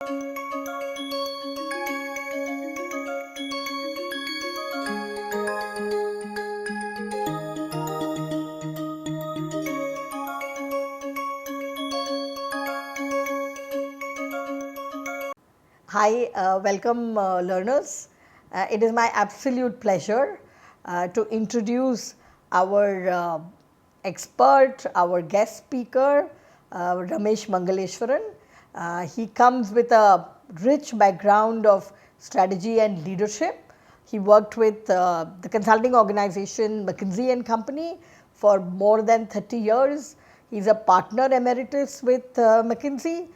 Hi, welcome learners. It is my absolute pleasure to introduce our expert, our guest speaker, Ramesh Mangaleshwaran. He comes with a rich background of strategy and leadership. He worked with the consulting organization McKinsey and Company for more than 30 years. He is a partner emeritus with McKinsey.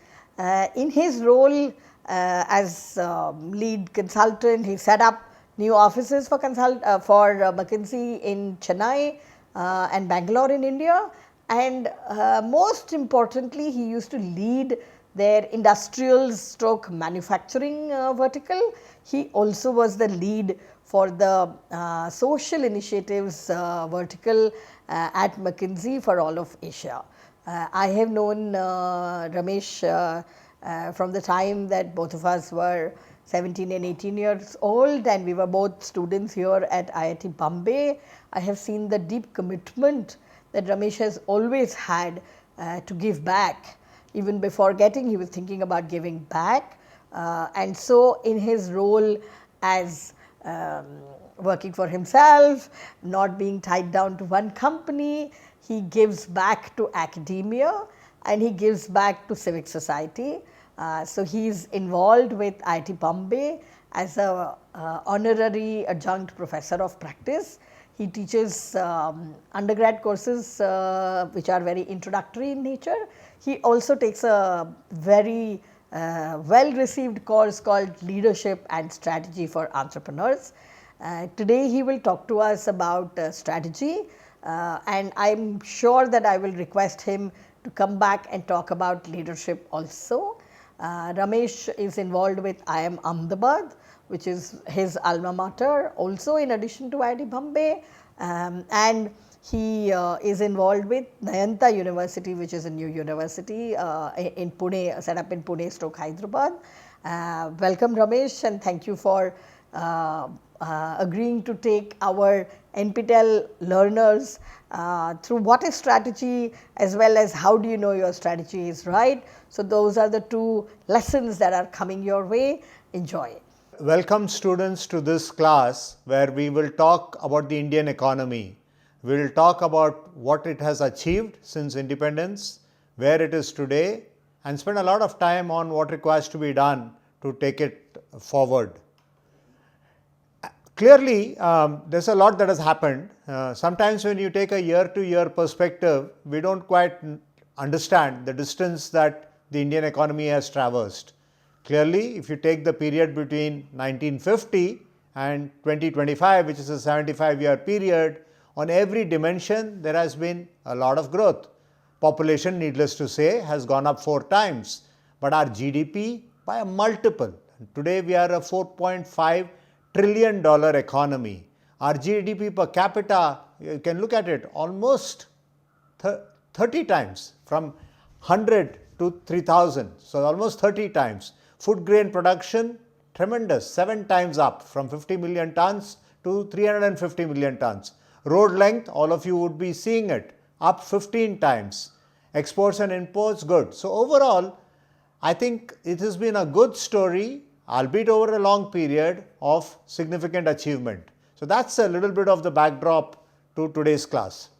In his role as lead consultant, he set up new offices for McKinsey in Chennai and Bangalore in India, and most importantly, he used to lead their industrials stroke manufacturing vertical. He also was the lead for the social initiatives vertical at McKinsey for all of Asia. I have known Ramesh from the time that both of us were 17 and 18 years old, and we were both students here at IIT Bombay. I have seen the deep commitment that Ramesh has always had to give back. Even before getting, he was thinking about giving back. And so in his role as working for himself, not being tied down to one company, he gives back to academia and he gives back to civic society. So he is involved with IIT Bombay as a honorary adjunct professor of practice. He teaches undergrad courses which are very introductory in nature. He also takes a very well received course called Leadership and Strategy for Entrepreneurs. Today he will talk to us about strategy, and I am sure that I will request him to come back and talk about leadership also. Ramesh is involved with IIM Ahmedabad, which is his alma mater, also in addition to IIT Bombay, and he is involved with Nayanta University, which is a new university in Pune, set up in Pune stroke Hyderabad. Welcome Ramesh, and thank you for agreeing to take our NPTEL learners through what is strategy as well as how do you know your strategy is right. So those are the two lessons that are coming your way. Enjoy. Welcome students to this class where we will talk about the Indian economy. We will talk about what it has achieved since independence, where it is today, and spend a lot of time on what requires to be done to take it forward. Clearly, there's a lot that has happened. Sometimes when you take a year-to-year perspective, we don't quite understand the distance that the Indian economy has traversed. Clearly, if you take the period between 1950 and 2025, which is a 75-year period, on every dimension there has been a lot of growth. Population, needless to say, has gone up 4 times, but our GDP by a multiple. Today we are a $4.5 trillion economy. Our GDP per capita, you can look at it, almost 30 times, from 100 to 3000, so almost 30 times. Food grain production, tremendous, 7 times up, from 50 million tons to 350 million tons. Road length, all of you would be seeing it, up 15 times. Exports and imports, good. So overall, I think it has been a good story, albeit over a long period of significant achievement. So that's a little bit of the backdrop to today's class.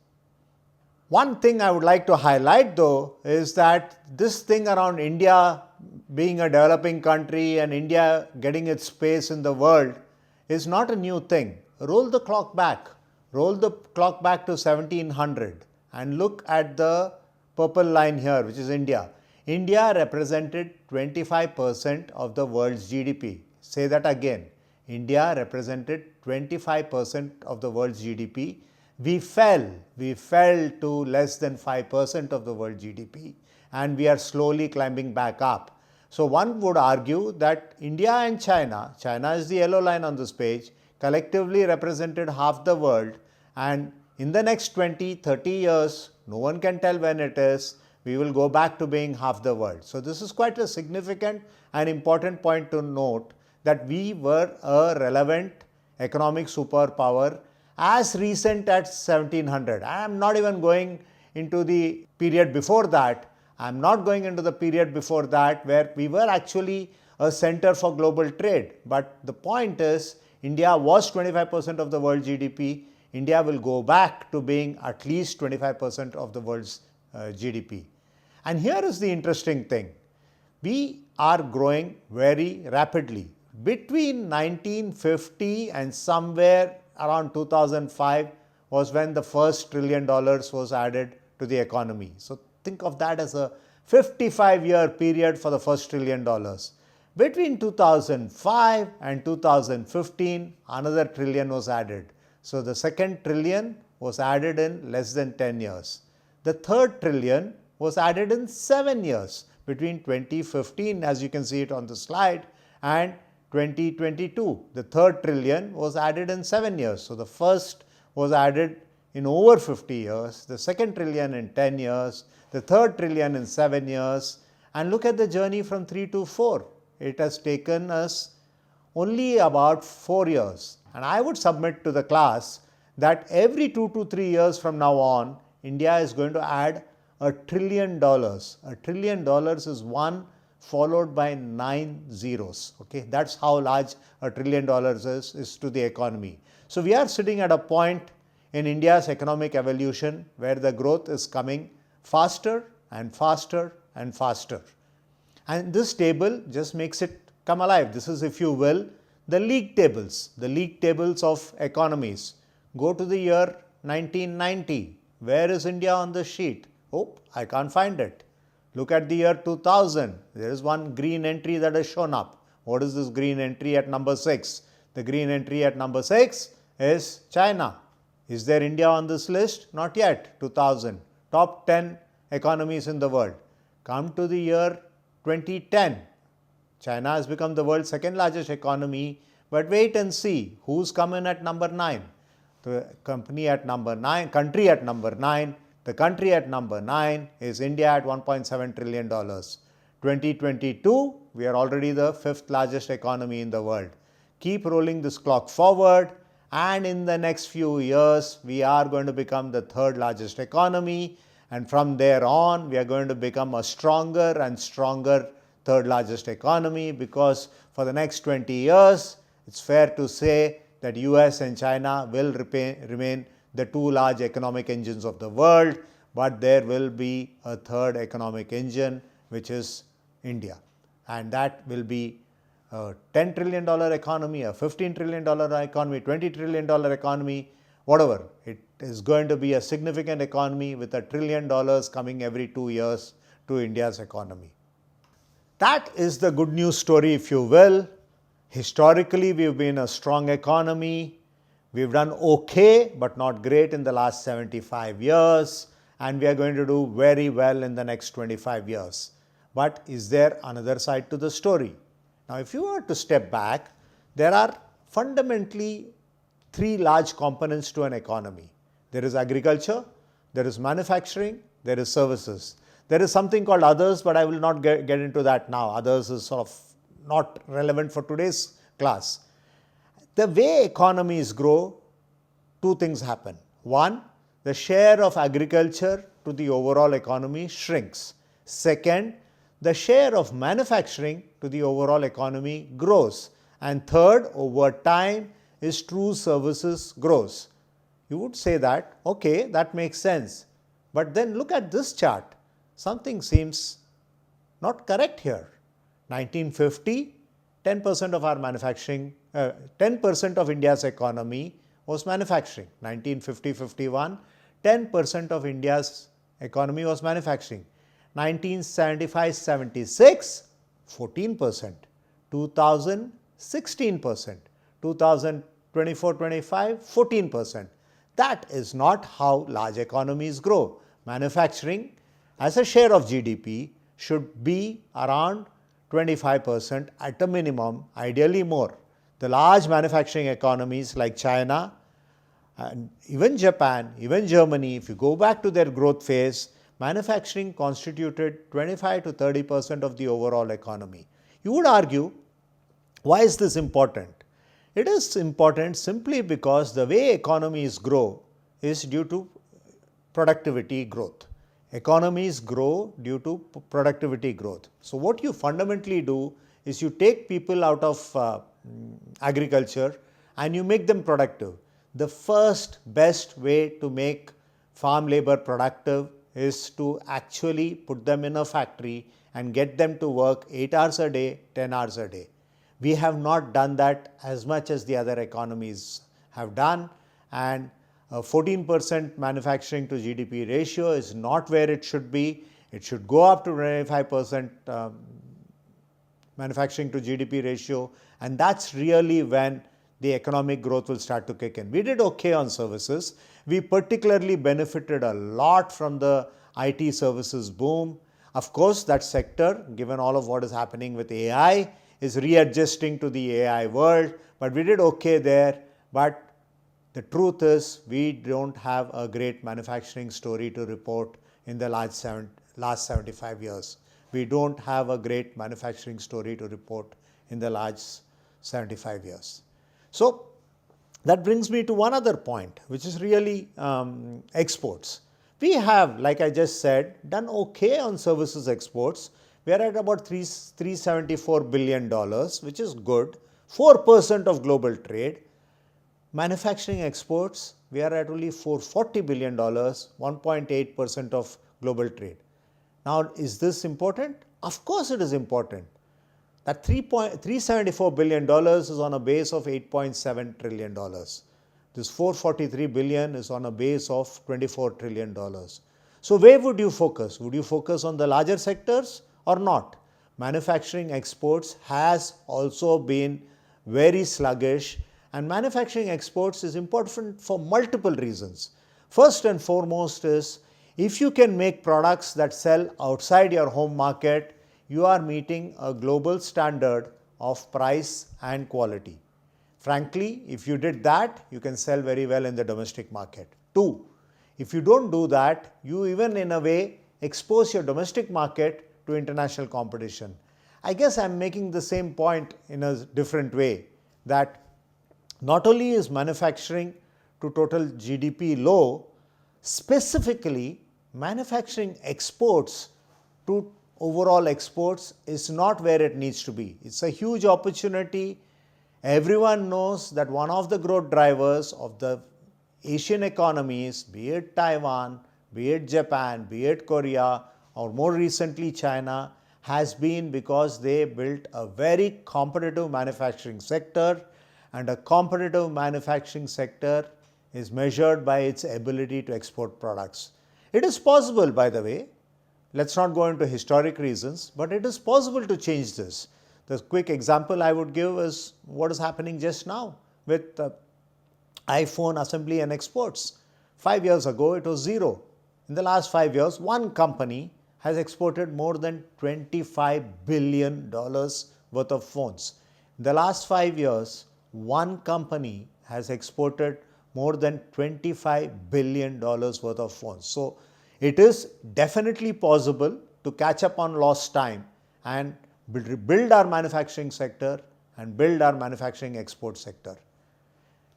One thing I would like to highlight though is that this thing around India being a developing country and India getting its space in the world is not a new thing. Roll the clock back. Roll the clock back to 1700 and look at the purple line here, which is India. India represented 25% of the world's GDP. Say that again. India represented 25% of the world's GDP. We fell to less than 5% of the world GDP, and we are slowly climbing back up. So one would argue that India and China is the yellow line on this page, collectively represented half the world, and in the next 20-30 years, no one can tell when it is, we will go back to being half the world. So this is quite a significant and important point to note, that we were a relevant economic superpower as recent as 1700. I am not even going into the period before that. I am not going into the period before that where we were actually a center for global trade. But the point is, India was 25% of the world GDP. India will go back to being at least 25% of the world's GDP. And here is the interesting thing. We are growing very rapidly. Between 1950 and somewhere around 2005 was when the first $1 trillion was added to the economy. So think of that as a 55-year period for the first $1 trillion. Between 2005 and 2015, another trillion was added. So the second trillion was added in less than 10 years. The third trillion was added in 7 years, between 2015, as you can see it on the slide, and 2022. The third trillion was added in 7 years. So the first was added in over 50 years, the second trillion in 10 years, the third trillion in 7 years, and look at the journey from 3 to 4. It has taken us only about 4 years. And I would submit to the class that every 2 to 3 years from now on, India is going to add $1 trillion. $1 trillion is 1 followed by 9 zeros. Okay, that's how large $1 trillion is to the economy. So we are sitting at a point in India's economic evolution where the growth is coming faster and faster and faster. And this table just makes it come alive. This is, if you will, the league tables of economies. Go to the year 1990. Where is India on the sheet? Oh, I can't find it. Look at the year 2000. There is one green entry that has shown up. What is this green entry at number 6? The green entry at number 6 is China. Is there India on this list? Not yet. 2000. Top 10 economies in the world. Come to the year 2010. China has become the world's second largest economy, but wait and see who's coming at number 9. The country at number 9 is India at $1.7 trillion. 2022, we are already the 5th largest economy in the world. Keep rolling this clock forward, and in the next few years, we are going to become the 3rd largest economy, and from there on, we are going to become a stronger and stronger 3rd largest economy, because for the next 20 years, it's fair to say that US and China will remain the 2 large economic engines of the world, but there will be a 3rd economic engine, which is India. And that will be a $10 trillion economy, a $15 trillion economy, $20 trillion economy, whatever. It is going to be a significant economy with $1 trillion coming every 2 years to India's economy. That is the good news story, if you will. Historically, we've been a strong economy. We've done okay, but not great in the last 75 years. And we are going to do very well in the next 25 years. But is there another side to the story? Now, if you were to step back, there are fundamentally 3 large components to an economy. There is agriculture, there is manufacturing, there is services. There is something called others, but I will not get into that now. Others is sort of not relevant for today's class. The way economies grow, 2 things happen. One, the share of agriculture to the overall economy shrinks. Second, the share of manufacturing to the overall economy grows. And third, over time, is true services grows. You would say that, okay, that makes sense. But then look at this chart. Something seems not correct here. 1950, 10% of our manufacturing, 10% of India's economy was manufacturing. 1950-51, 10% of India's economy was manufacturing. 1975-76, 14%. 2000, 16%. 2024-25, 14%. That is not how large economies grow. Manufacturing as a share of GDP should be around 25% at a minimum, ideally more. The large manufacturing economies like China and even Japan, even Germany, if you go back to their growth phase, manufacturing constituted 25 to 30% of the overall economy. You would argue, why is this important? It is important simply because the way economies grow is due to productivity growth. Economies grow due to productivity growth. So, what you fundamentally do is you take people out of agriculture and you make them productive. The first best way to make farm labor productive is to actually put them in a factory and get them to work 8 hours a day, 10 hours a day. We have not done that as much as the other economies have done, and 14% manufacturing to GDP ratio is not where it should be. It should go up to 25% manufacturing to GDP ratio, and that's really when the economic growth will start to kick in. We did okay on services. We particularly benefited a lot from the IT services boom. Of course, that sector, given all of what is happening with AI, is readjusting to the AI world, but we did okay there. But the truth is, we don't have a great manufacturing story to report in the last 75 years. We don't have a great manufacturing story to report in the last 75 years. So, that brings me to one other point, which is really exports. We have, like I just said, done okay on services exports. We are at about $374 billion, which is good, 4% of global trade. Manufacturing exports, we are at only $440 billion, 1.8% of global trade. Now, is this important? Of course it is important. That $374 billion is on a base of $8.7 trillion. This $443 billion is on a base of $24 trillion. So, where would you focus? Would you focus on the larger sectors or not? Manufacturing exports has also been very sluggish, and manufacturing exports is important for multiple reasons. First and foremost is, if you can make products that sell outside your home market, you are meeting a global standard of price and quality. Frankly, if you did that, you can sell very well in the domestic market. Two, if you don't do that, you even in a way expose your domestic market to international competition. I guess I'm making the same point in a different way, that not only is manufacturing to total GDP low, specifically manufacturing exports to overall exports is not where it needs to be. It's a huge opportunity. Everyone knows that one of the growth drivers of the Asian economies, be it Taiwan, be it Japan, be it Korea, or more recently China, has been because they built a very competitive manufacturing sector, and a competitive manufacturing sector is measured by its ability to export products. It is possible, by the way, let's not go into historic reasons, but it is possible to change this. The quick example I would give is what is happening just now with iPhone assembly and exports. 5 years ago, it was zero. In the last 5 years, one company has exported more than $25 billion worth of phones. In the last 5 years, one company has exported more than $25 billion worth of phones. So, it is definitely possible to catch up on lost time and build our manufacturing sector and build our manufacturing export sector.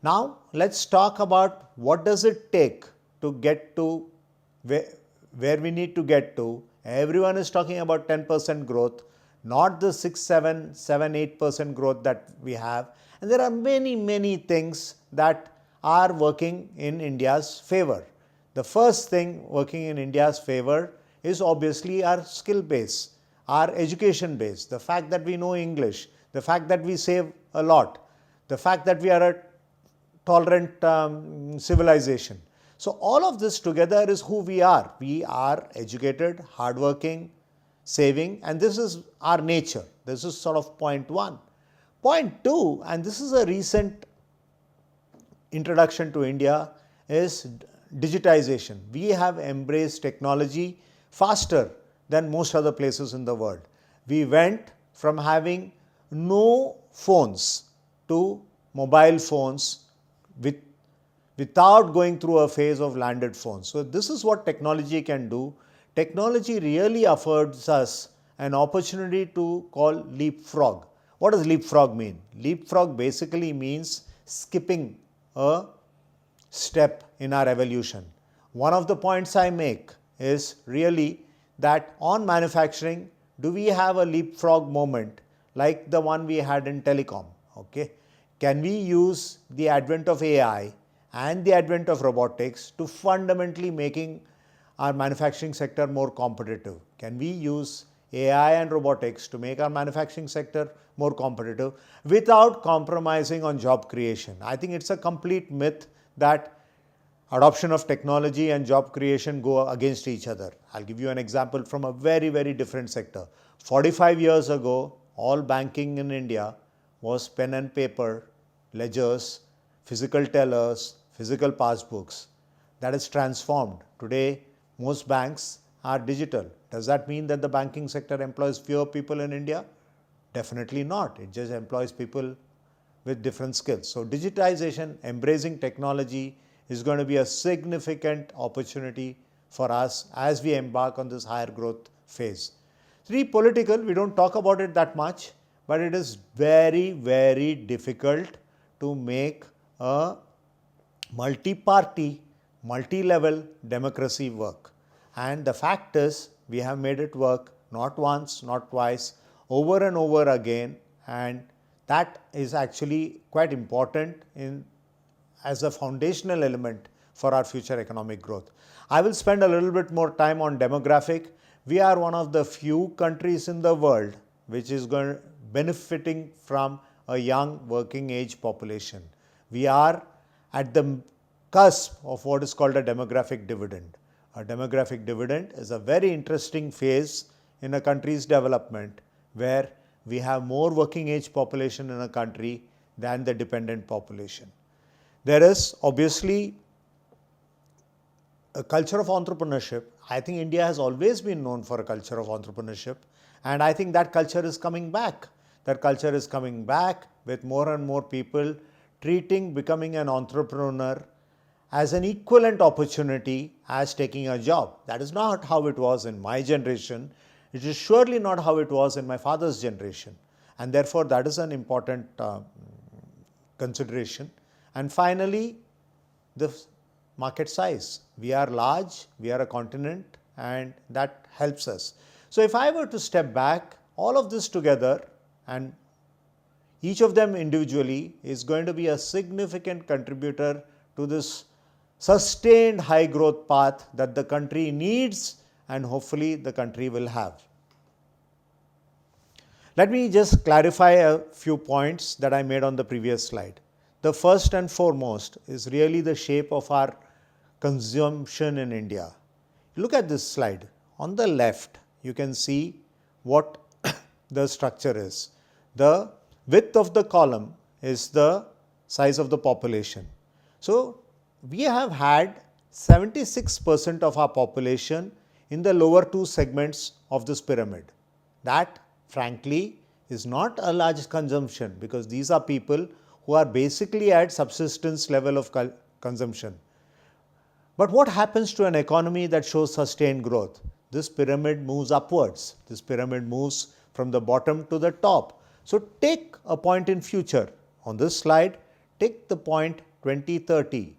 Now, let's talk about what does it take to get to where we need to get to. Everyone is talking about 10% growth, not the 6, 7, 8% growth that we have. And there are many things that are working in India's favor. The first thing working in India's favor is obviously our skill base, our education base, the fact that we know English, the fact that we save a lot, the fact that we are a tolerant civilization. So, all of this together is who we are. We are educated, hardworking, saving, and this is our nature. This is sort of point one. Point two, and this is a recent introduction to India, is digitization. We have embraced technology faster than most other places in the world. We went from having no phones to mobile phones without going through a phase of landed phones. So, this is what technology can do. technology really affords us an opportunity to call leapfrog. What does leapfrog mean? Leapfrog basically means skipping a step in our evolution. One of the points I make is really that on manufacturing, do we have a leapfrog moment like the one we had in telecom? Okay. Can we use the advent of AI and the advent of robotics to fundamentally making our manufacturing sector more competitive? Can we use AI and robotics to make our manufacturing sector more competitive without compromising on job creation? I think it's a complete myth that adoption of technology and job creation go against each other. I'll give you an example from a very, very different sector. 45 years ago, all banking in India was pen and paper, ledgers, physical tellers, physical passbooks. That is transformed. Today, most banks are digital. Does that mean that the banking sector employs fewer people in India? Definitely not. It just employs people with different skills. So digitization, embracing technology is going to be a significant opportunity for us as we embark on this higher growth phase. Three, political, we don't talk about it that much, but it is very, very difficult to make a multi-party, multi-level democracy work. And the fact is, we have made it work not once, not twice, over and over again, and that is actually quite important as a foundational element for our future economic growth. I will spend a little bit more time on demographic. We are one of the few countries in the world which is benefiting from a young working age population. We are at the cusp of what is called a demographic dividend. A demographic dividend is a very interesting phase in a country's development where we have more working age population in a country than the dependent population. There is obviously a culture of entrepreneurship. I think India has always been known for a culture of entrepreneurship, and I think that culture is coming back. That culture is coming back with more and more people treating becoming an entrepreneur as an equivalent opportunity as taking a job. That is not how it was in my generation. It is surely not how it was in my father's generation, and therefore that is an important consideration. And finally, the market size. We are large, we are a continent, and that helps us. So if I were to step back, all of this together and each of them individually is going to be a significant contributor to this sustained high growth path that the country needs and hopefully the country will have. Let me just clarify a few points that I made on the previous slide. The first and foremost is really the shape of our consumption in India. Look at this slide. On the left, you can see what the structure is. The width of the column is the size of the population. So we have had 76% of our population in the lower two segments of this pyramid. That, frankly, is not a large consumption because these are people who are basically at subsistence level of consumption. But what happens to an economy that shows sustained growth? This pyramid moves upwards. This pyramid moves from the bottom to the top. So take a point in future. On this slide, take the point 2030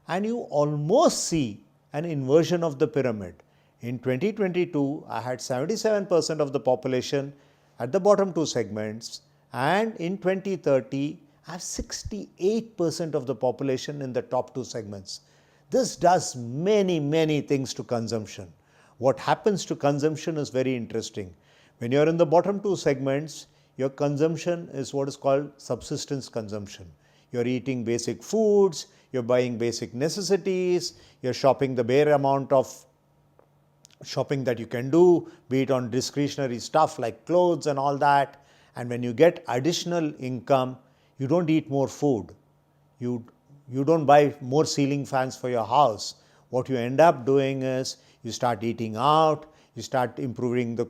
and you almost see an inversion of the pyramid. In 2022, I had 77% of the population at the bottom two segments, and in 2030, I have 68% of the population in the top two segments. This does many, many things to consumption. What happens to consumption is very interesting. When you are in the bottom two segments, your consumption is what is called subsistence consumption. You are eating basic foods, you are buying basic necessities, you are shopping the bare amount of shopping that you can do, be it on discretionary stuff like clothes and all that. And when you get additional income, you don't eat more food. You don't buy more ceiling fans for your house. What you end up doing is you start eating out, you start improving the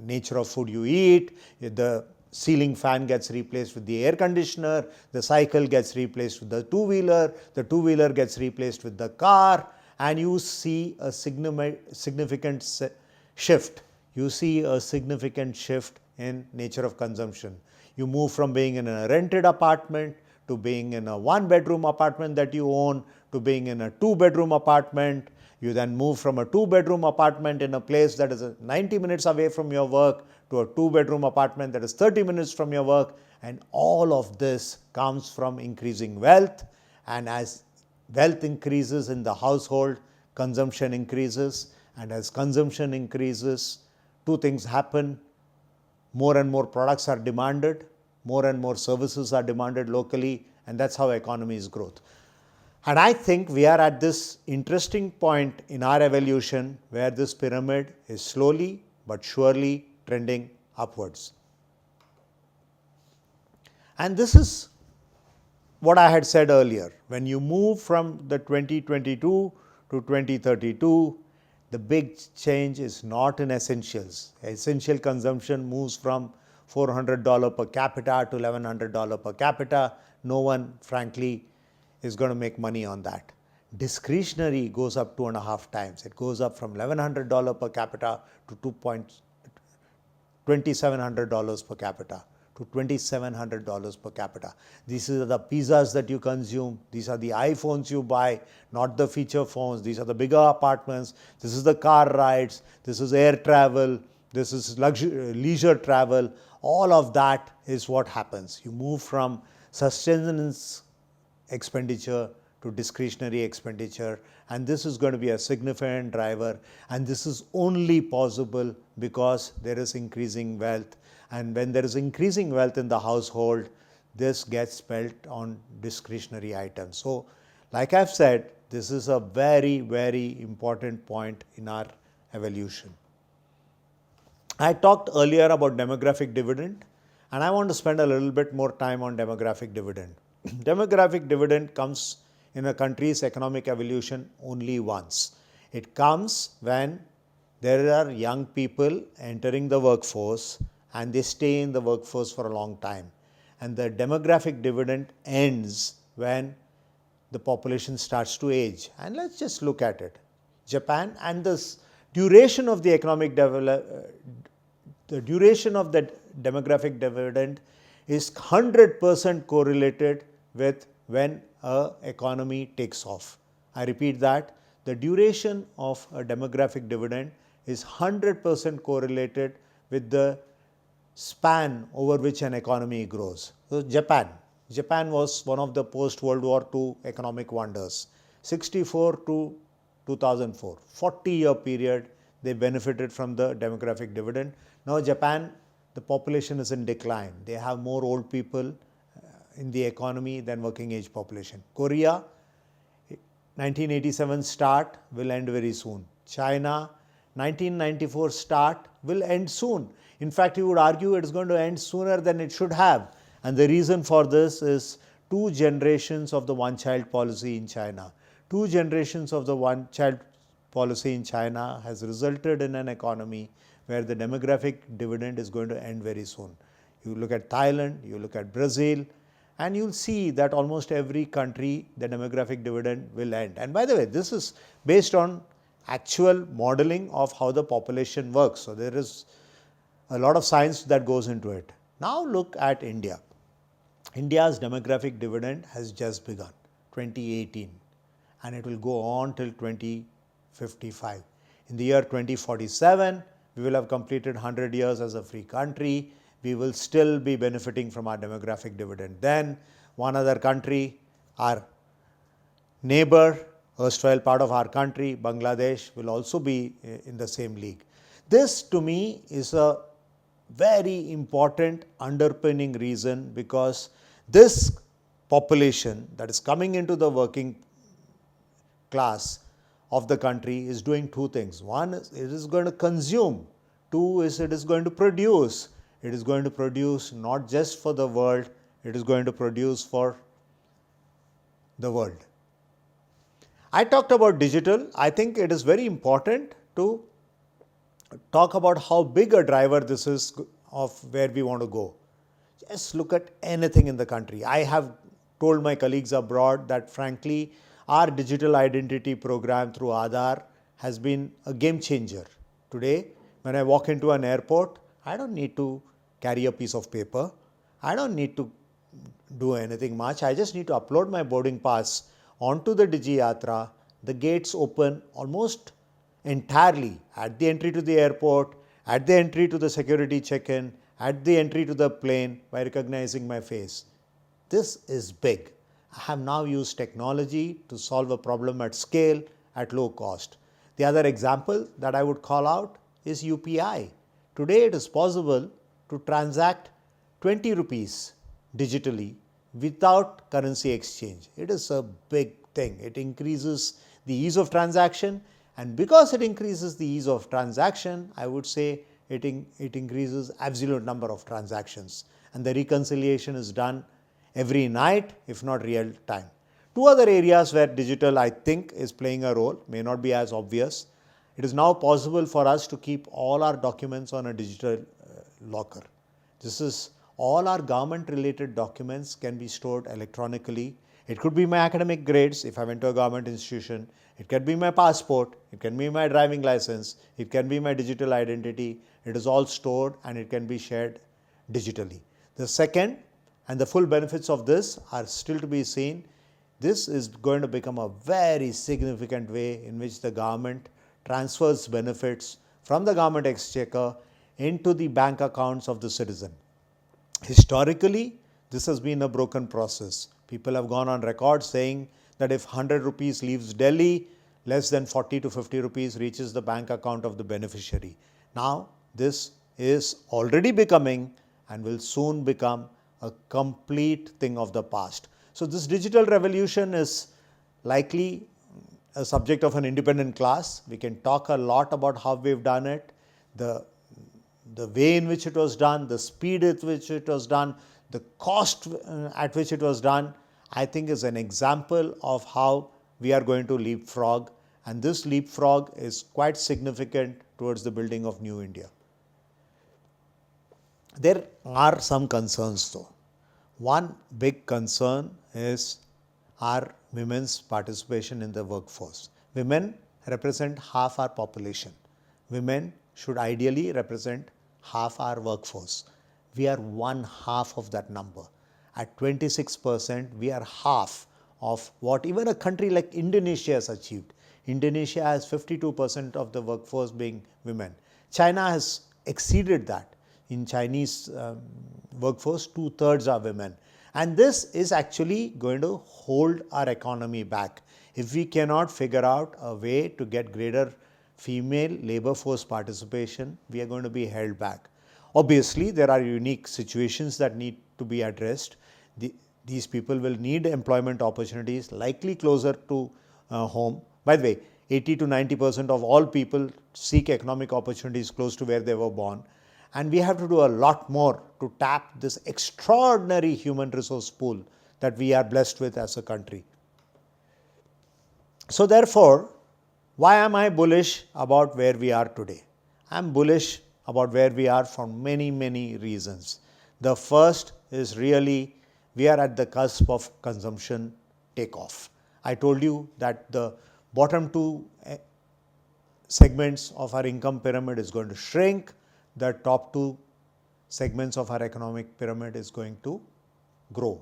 nature of food you eat, the ceiling fan gets replaced with the air conditioner, the cycle gets replaced with the two-wheeler gets replaced with the car, and you see a significant shift. You see a significant shift in nature of consumption. You move from being in a rented apartment to being in a one-bedroom apartment that you own to being in a two-bedroom apartment. You then move from a two-bedroom apartment in a place that is 90 minutes away from your work to a two-bedroom apartment that is 30 minutes from your work. And all of this comes from increasing wealth. And as wealth increases in the household, consumption increases. And as consumption increases, two things happen. More and more products are demanded, more and more services are demanded locally, and that's how economies grow. And I think we are at this interesting point in our evolution where this pyramid is slowly but surely trending upwards. And this is what I had said earlier. When you move from the 2022 to 2032, the big change is not in essentials. Essential consumption moves from $400 per capita to $1,100 per capita. No one, frankly, is going to make money on that. Discretionary goes up 2.5 times. It goes up from $1,100 per capita to $2,700 per capita. To $2,700 per capita. These are the pizzas that you consume. These are the iPhones you buy, not the feature phones. These are the bigger apartments. This is the car rides. This is air travel. This is leisure travel. All of that is what happens. You move from sustenance expenditure to discretionary expenditure, and this is going to be a significant driver, and this is only possible because there is increasing wealth. And when there is increasing wealth in the household, this gets spent on discretionary items. So, like I've said, this is a very, very important point in our evolution. I talked earlier about demographic dividend, and I want to spend a little bit more time on demographic dividend. Demographic dividend comes in a country's economic evolution only once. It comes when there are young people entering the workforce and they stay in the workforce for a long time. And the demographic dividend ends when the population starts to age. And let's just look at it. Japan, and the duration of the economic the duration of the demographic dividend is 100% correlated with when an economy takes off. I repeat that, the duration of a demographic dividend is 100% correlated with the span over which an economy grows. So Japan was one of the post-World War II economic wonders. 64 to 2004, 40-year period, they benefited from the demographic dividend. Now Japan, the population is in decline. They have more old people in the economy than working age population. Korea, 1987 start, will end very soon. China, 1994 start, will end soon. In fact, you would argue it is going to end sooner than it should have. And the reason for this is 2 generations of the one-child policy in China. 2 generations of the one-child policy in China has resulted in an economy where the demographic dividend is going to end very soon. You look at Thailand, you look at Brazil, and you'll see that almost every country, the demographic dividend will end. And by the way, this is based on actual modeling of how the population works. So there is a lot of science that goes into it. Now look at India. India's demographic dividend has just begun, 2018, and it will go on till 2055. In the year 2047, we will have completed 100 years as a free country. We will still be benefiting from our demographic dividend. Then one other country, our neighbor, erstwhile part of our country, Bangladesh, will also be in the same league. This to me is a very important underpinning reason, because this population that is coming into the working class of the country is doing 2 things. One is it is going to consume. 2 is it is going to produce. It is going to produce not just for the world, it is going to produce for the world. I talked about digital. I think it is very important to talk about how big a driver this is of where we want to go. Just look at anything in the country. I have told my colleagues abroad that frankly, our digital identity program through Aadhaar has been a game changer. Today, when I walk into an airport, I don't need to carry a piece of paper. I don't need to do anything much. I just need to upload my boarding pass onto the DigiYatra. The gates open almost entirely at the entry to the airport, at the entry to the security check-in, at the entry to the plane by recognizing my face. This is big. I have now used technology to solve a problem at scale at low cost. The other example that I would call out is UPI. Today it is possible to transact 20 rupees digitally without currency exchange. It is a big thing. It increases the ease of transaction, and because it increases the ease of transaction, I would say it increases absolute number of transactions, and the reconciliation is done every night, if not real time. Two other areas where digital, I think, is playing a role, may not be as obvious. It is now possible for us to keep all our documents on a digital locker. This is all our government related documents can be stored electronically. It could be my academic grades if I went to a government institution. It can be my passport. It can be my driving license. It can be my digital identity. It is all stored and it can be shared digitally. The second, and the full benefits of this are still to be seen, this is going to become a very significant way in which the government transfers benefits from the government exchequer into the bank accounts of the citizen. Historically, this has been a broken process. People have gone on record saying that if 100 rupees leaves Delhi, less than 40 to 50 rupees reaches the bank account of the beneficiary. Now, this is already becoming and will soon become a complete thing of the past. So, this digital revolution is likely a subject of an independent class. We can talk a lot about how we've done it, the way in which it was done, the speed at which it was done, the cost at which it was done, I think is an example of how we are going to leapfrog, and this leapfrog is quite significant towards the building of New India. There are some concerns though. One big concern is our women's participation in the workforce. Women represent half our population. Women should ideally represent half our workforce. We are one half of that number. At 26%, we are half of what even a country like Indonesia has achieved. Indonesia has 52% of the workforce being women. China has exceeded that. In Chinese workforce, 2/3 are women. And this is actually going to hold our economy back. If we cannot figure out a way to get greater female labor force participation, we are going to be held back. Obviously, there are unique situations that need to be addressed. These people will need employment opportunities likely closer to home. By the way, 80 to 90% of all people seek economic opportunities close to where they were born. And we have to do a lot more to tap this extraordinary human resource pool that we are blessed with as a country. So therefore, why am I bullish about where we are today? I am bullish about where we are for many, many reasons. The first is really we are at the cusp of consumption takeoff. I told you that the bottom two segments of our income pyramid is going to shrink. The top two segments of our economic pyramid is going to grow.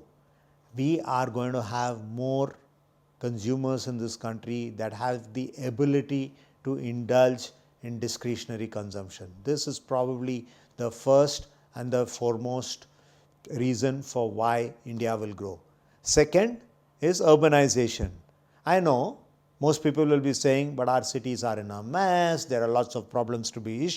We are going to have more consumers in this country that have the ability to indulge in discretionary consumption. This is probably the first and the foremost reason for why India will grow. Second is urbanization. I know most people will be saying, but our cities are in a mess, there are lots of problems to be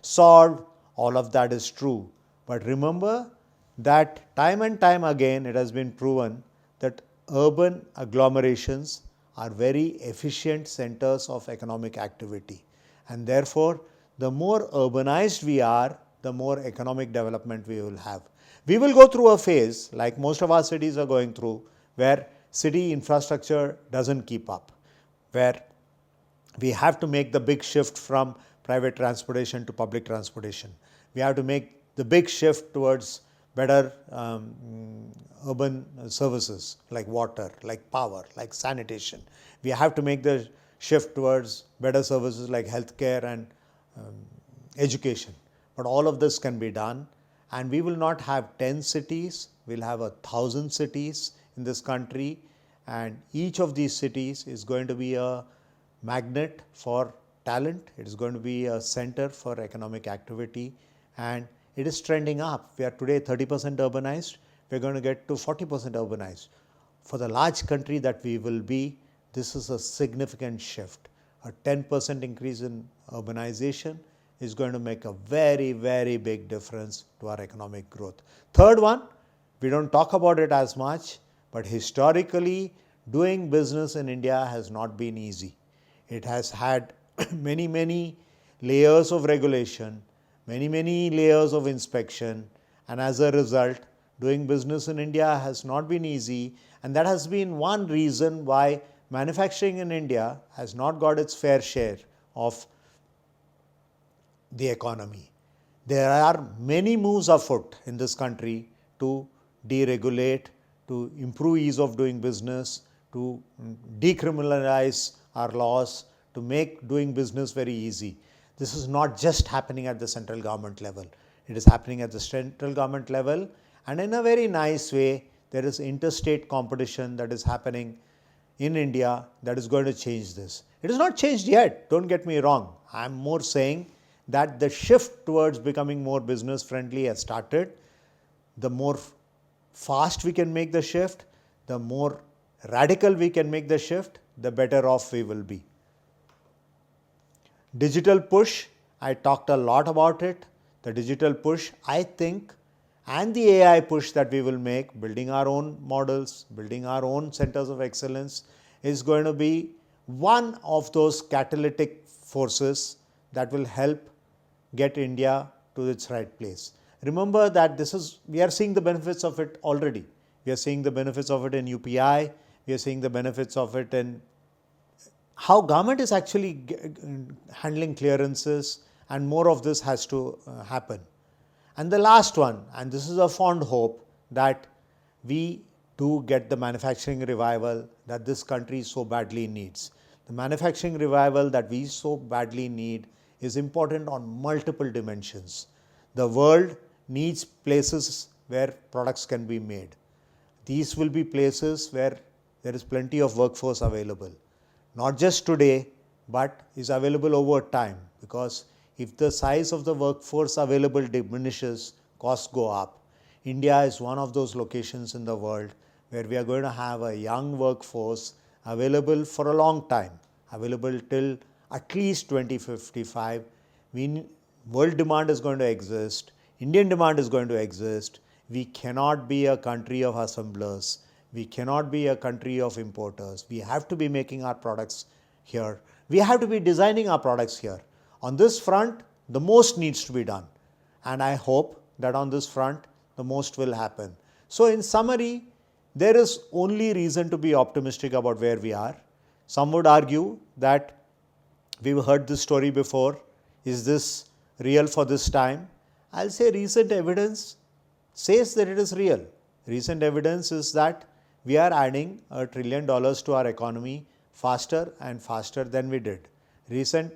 solved. All of that is true. But remember that time and time again it has been proven that urban agglomerations are very efficient centers of economic activity. And therefore, the more urbanized we are, the more economic development we will have. We will go through a phase, like most of our cities are going through, where city infrastructure doesn't keep up, where we have to make the big shift from private transportation to public transportation. We have to make the big shift towards better urban services like water, like power, like sanitation. We have to make the shift towards better services like healthcare and education. But all of this can be done, and we will not have 10 cities, we'll have 1,000 cities in this country, and each of these cities is going to be a magnet for talent, it is going to be a center for economic activity, and it is trending up. We are today 30% urbanized, we are going to get to 40% urbanized. For the large country that we will be, this is a significant shift. A 10% increase in urbanization is going to make a very, very big difference to our economic growth. Third one, we don't talk about it as much, but historically, doing business in India has not been easy. It has had many layers of regulation, many layers of inspection, and as a result, doing business in India has not been easy, and that has been one reason why manufacturing in India has not got its fair share of the economy. There are many moves afoot in this country to deregulate, to improve ease of doing business, to decriminalize our laws, to make doing business very easy. This is not just happening at the central government level. It is happening at the central government level, and in a very nice way, there is interstate competition that is happening in India that is going to change this. It is not changed yet, don't get me wrong. I am more saying that the shift towards becoming more business friendly has started. The more fast we can make the shift, the more radical we can make the shift, the better off we will be. Digital push, I talked a lot about it. The digital push, I think, and the AI push that we will make, building our own models, building our own centers of excellence, is going to be one of those catalytic forces that will help get India to its right place. Remember that we are seeing the benefits of it already. We are seeing the benefits of it in UPI, we are seeing the benefits of it in how government is actually handling clearances, and more of this has to happen. And the last one, and this is a fond hope, that we do get the manufacturing revival that this country so badly needs. The manufacturing revival that we so badly need is important on multiple dimensions. The world needs places where products can be made. These will be places where there is plenty of workforce available. Not just today, but is available over time, because if the size of the workforce available diminishes, costs go up. India is one of those locations in the world where we are going to have a young workforce available for a long time, available till at least 2055. World demand is going to exist, Indian demand is going to exist. We cannot be a country of assemblers. We cannot be a country of importers. We have to be making our products here. We have to be designing our products here. On this front, the most needs to be done. And I hope that on this front, the most will happen. So in summary, there is only reason to be optimistic about where we are. Some would argue that we've heard this story before. Is this real for this time? I'll say recent evidence says that it is real. Recent evidence is that we are adding $1 trillion to our economy faster and faster than we did. Recent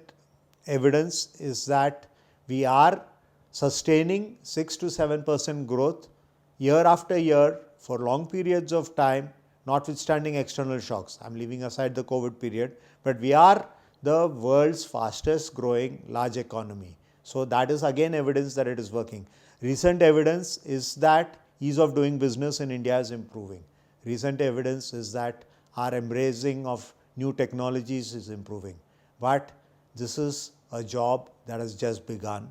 evidence is that we are sustaining 6 to 7% growth year after year for long periods of time, notwithstanding external shocks. I'm leaving aside the COVID period, but we are the world's fastest growing large economy. So that is again evidence that it is working. Recent evidence is that ease of doing business in India is improving. Recent evidence is that our embracing of new technologies is improving. But this is a job that has just begun.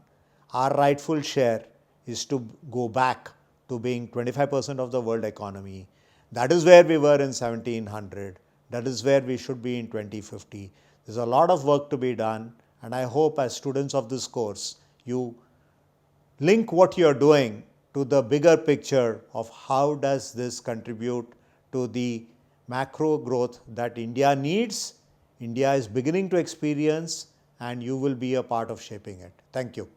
Our rightful share is to go back to being 25% of the world economy. That is where we were in 1700. That is where we should be in 2050. There's a lot of work to be done, and I hope as students of this course, you link what you're doing to the bigger picture of how does this contribute to the macro growth that India needs, India is beginning to experience, and you will be a part of shaping it. Thank you.